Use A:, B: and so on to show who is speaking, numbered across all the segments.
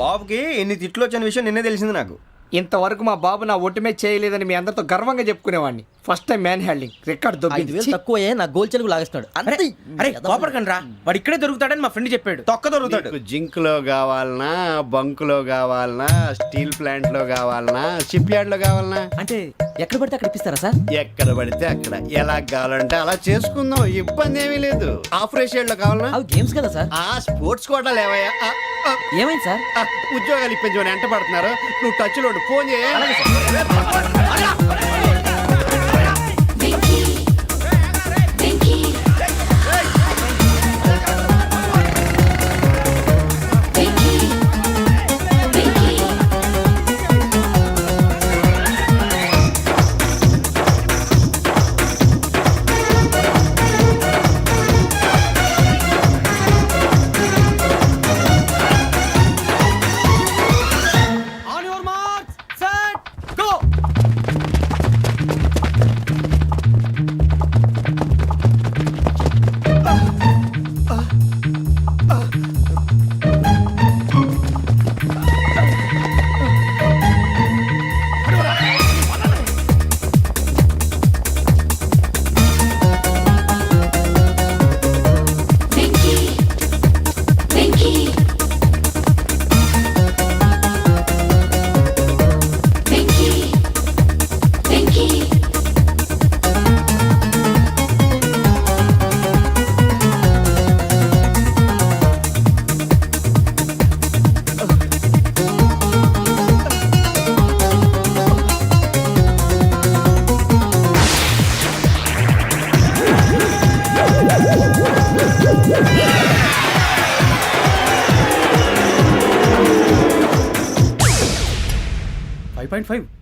A: బాబుకి ఎన్ని తిట్లు వచ్చిన విషయం నిన్నే తెలిసింది నాకు.
B: ఇంతవరకు మా బాబు నా ఒట్టుమే చేయలేదని మీ అందరితో గర్వంగా చెప్పుకునేవాడిని. First time man handing record
C: 5,000
B: దొబ్బింది.
C: తక్కువే నా గోల్ చెలుగు లాగేస్తున్నాడు.
D: అరే అరే కోపడకండి రా, వాడు ఇక్కడే దొరుకుతాడని మా ఫ్రెండ్ చెప్పాడు.
A: తొక్క దొరుకుతాడు.
E: జింక్ లో కావాలనా, బంక్ లో కావాలనా, స్టీల్ ప్లాంట్ లో కావాలనా, షిప్ యార్డ్ లో కావాలనా,
C: అంటే ఎక్కడ పడితే అక్కడ ఇప్పిస్తారా సార్?
E: ఎక్కడ పడితే అక్కడ ఎలా కావాలంటే అలా చేసుకుందాం, ఇబ్బంది ఏమీ లేదు. ఆపరేషన్ లో కావాలనా,
C: అవి గేమ్స్ కదా సార్.
E: ఆ స్పోర్ట్స్ కోటా లేవయ్యా.
C: ఏమైంది సార్?
E: ఉద్యోగాలు ఇప్పించమని ఎంట పడుతున్నారు. నువ్వు టచ్ లో ఫోన్ చేయ.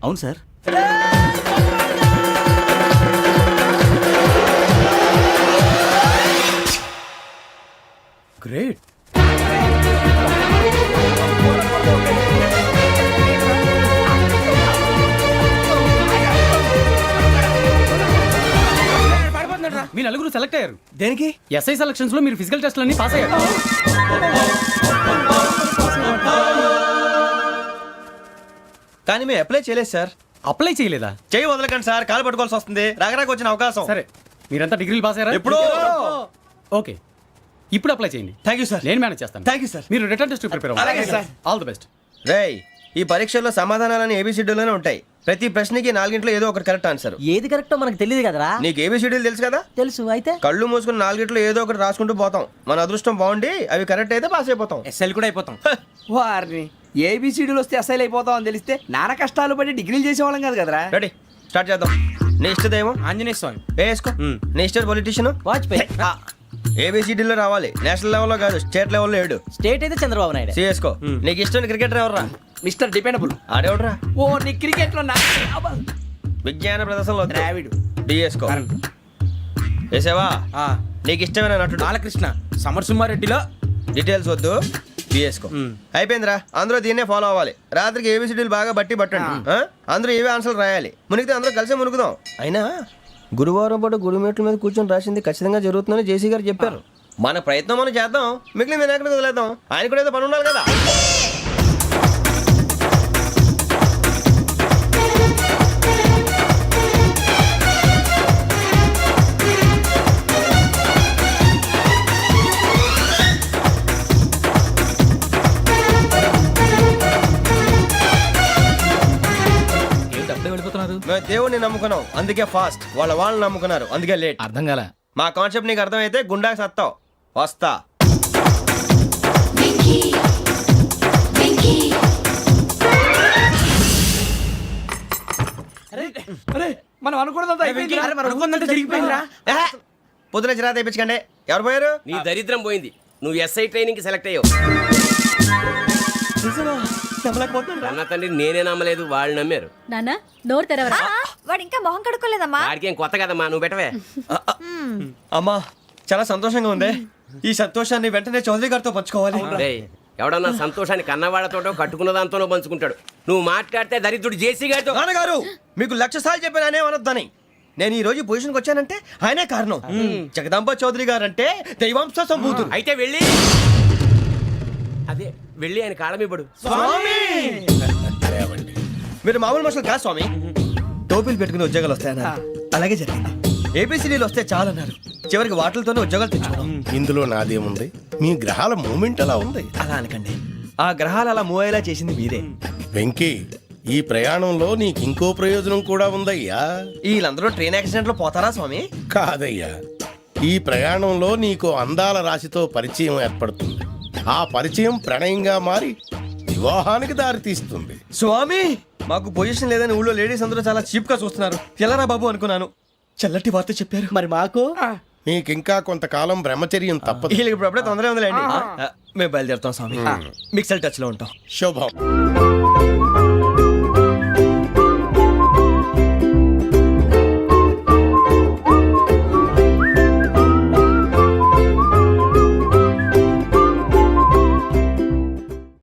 C: అవును సార్.
D: గ్రేట్. మీ నలుగురు సెలెక్ట్ అయ్యారు.
A: దేనికి?
D: ఎస్ఐ సెలక్షన్స్ లో మీరు ఫిజికల్ టెస్ట్ అన్ని పాస్ అయ్యారు.
A: కానీ మేము అప్లై చేయలేదు సార్.
D: అప్లై చేయలేదా?
A: చేయి వదలకండి సార్, కాలు పట్టుకోవాల్సి వస్తుంది. రాగరాకు వచ్చిన అవకాశం.
D: సరే, మీరంతా డిగ్రీలు పాస్ అయ్యారా?
A: ఎప్పుడో.
D: ఓకే, ఇప్పుడు అప్లై చేయండి.
A: Thank you sir.
D: నేను మేనేజ్ చేస్తాను.
A: Thank you sir.
D: మీరు రిటర్న్ టెస్ట్ ప్రిపేర్
A: అలాగే సార్.
D: All the best.
A: రేయ్, ఈ పరీక్షల్లో సమాధానాలని ఏబిసిడ్యూల్లోనే ఉంటాయి. ప్రతి ప్రశ్నకి 4 ఏదో ఒకటి కరెక్ట్ ఆన్సర్.
C: ఏది కరెక్టో మనకు తెలియదు కదరా.
A: నీకు ఏబిసిడ్యూల్ తెలుసు కదా?
C: తెలుసు. అయితే
A: కళ్ళు మూసుకుని 4 ఏదో ఒకటి రాసుకుంటూ పోతాం. మన అదృష్టం బాగుండి అవి కరెక్ట్ అయితే పాస్ అయిపోతాం.
D: ఎస్ఎల్ కూడా అయిపోతాం.
B: వారిని ఏబిసిడీలు వస్తే అసైల్ అయిపోతాం అని తెలిస్తే నాన్న కష్టాలు పడి డిగ్రీలు చేసేవాళ్ళం కాదు కదరా.
A: రెడీ, స్టార్ట్ చేద్దాం. నీ ఇష్టదేమో
D: ఆంజనేయ స్వామి.
A: వేసుకో. నీ ఇష్ట పొలిటీషియన్
C: వాజ్పేయి.
A: ఏబిసిడీలో రావాలి, నేషనల్ లెవెల్లో కాదు, స్టేట్ లెవెల్లో 7.
C: స్టేట్ అయితే చంద్రబాబు నాయుడు.
A: సిఎస్కో. నీకు ఇష్టం క్రికెటర్ ఎవర్రా?
B: Mister dependable.
A: ఆడేవడరా?
B: ఓ నీ క్రికెట్ లో
A: విజ్ఞాన ప్రదర్శనలో
B: ద్రావిడు.
A: డిఎస్కో. వేసావా? నీకు ఇష్టమైన నటుడు?
D: బాలకృష్ణ. సమర్ సుమారెడ్డిలో
A: డీటెయిల్స్ వద్దు, బిఎస్కో. అయిపోయిందిరా. అందరూ దీన్నే ఫాలో అవ్వాలి. రాత్రికి ఏబిసిడీలు బాగా బట్టి పట్టండి. అందరూ ఏవే ఆన్సర్లు రాయాలి. మునిగితే అందరూ కలిసి మునుగుదాం. అయినా గురువారం పాటు గురుమేట్ల మీద కూర్చొని రాసింది ఖచ్చితంగా జరుగుతుందని జేసీ గారు చెప్పారు. మన ప్రయత్నం మనం చేద్దాం, మిగిలిన వినాయకుడికి వదిలేద్దాం. ఆయన కూడా ఏదో పని ఉండాలి కదా. మేము దేవుడిని నమ్ముకున్నాం, అందుకే ఫాస్ట్. వాళ్ళని నమ్ముకున్నారు, అందుకే లేట్.
D: అర్థం కాల.
A: మా కాన్సెప్ట్ నీకు అర్థమైతే గుండాకి సత్తావు. వస్తా.
B: మనం అనుకున్నదంతా
D: జరిగిపోయిందిరా.
A: పొద్దున చిరా తెప్పించకండి. ఎవరు పోయారు?
F: నీ దరిద్రం పోయింది. నువ్వు ఎస్ఐ ట్రైనింగ్ కి సెలెక్ట్ అయ్యావు. అన్న తండ్రి నేనే నమ్మలేదు, వాళ్ళు నమ్మారు.
G: నాన్న నోరు తెరవరా.
H: వాడు ఇంకా మొహం కడుక్కోలేదమ్మా.
F: వాడికి ఏం కొత్త కదమ్మా, నువ్వు పెట్టవే.
A: అమ్మా, చాలా సంతోషంగా ఉంది. ఈ సంతోషాన్ని వెంటనే చౌదరి గారితో పంచుకోవాలి.
F: డేయ్, ఎవడన్నా సంతోషాన్ని కన్నవాళ్లతోటో కట్టుకున్న దాంతోనో పంచుకుంటాడు. నువ్వు మాట్లాడితే దరిద్రుడు జేసీ గారితో.
A: నాన్నగారు, మీకు 1,00,000 సార్లు చెప్పాను అనే అనొద్దని. నేను ఈ రోజు పొజిషన్కి వచ్చానంటే ఆయనే కారణం. జగదాంబ చౌదరి గారు అంటే దైవాంశ సంభూతుడు.
F: అయితే వెళ్ళి అదే వెళ్ళి ఆయన కాళ్ళమివ్వడు.
G: లేవండి.
A: మీరు మామూలు మనుషులు కాదు స్వామి. టోపీలు పెట్టుకుని ఉద్యోగాలు వస్తాయన్నారు, అలాగే జరిగింది. ఏపీసీడీలు వస్తే చాలన్నారు, చివరికి వాటిలతోనే ఉద్యోగాలు తెచ్చుకున్నాం.
G: ఇందులో నాదేముంది? మీ గ్రహాల మూమెంట్ అలా ఉంది.
A: అలా అనకండి, ఆ గ్రహాలు అలా మూవ్ అయ్యేలా చేసింది మీరే.
G: వెంకీ, ఈ ప్రయాణంలో నీకు ఇంకో ప్రయోజనం కూడా ఉందయ్యా.
A: వీళ్ళందరూ ట్రైన్ యాక్సిడెంట్ లో పోతారా స్వామి?
G: కాదయ్యా, ఈ ప్రయాణంలో నీకు అందాల రాశితో పరిచయం ఏర్పడుతుంది. ఆ పరిచయం ప్రణయంగా మారి వివాహానికి దారితీస్తుంది.
A: స్వామి, మాకు పొజిషన్ లేదని ఊళ్ళో లేడీస్ అందరూ చాలా చీప్ గా చూస్తున్నారు. ఎలారా బాబు అనుకున్నాను, చల్లటి వార్త చెప్పారు.
C: మరి మాకు
G: నీకింకా కొంతకాలం బ్రహ్మచర్యం తప్పదు.
A: వీళ్ళకి ఇప్పుడు అప్పుడే తొందరగా ఉందిలేండి. మేము బయలుదేరుతాం స్వామి, మిక్సల్ టచ్ లో ఉంటాం.
G: శుభం.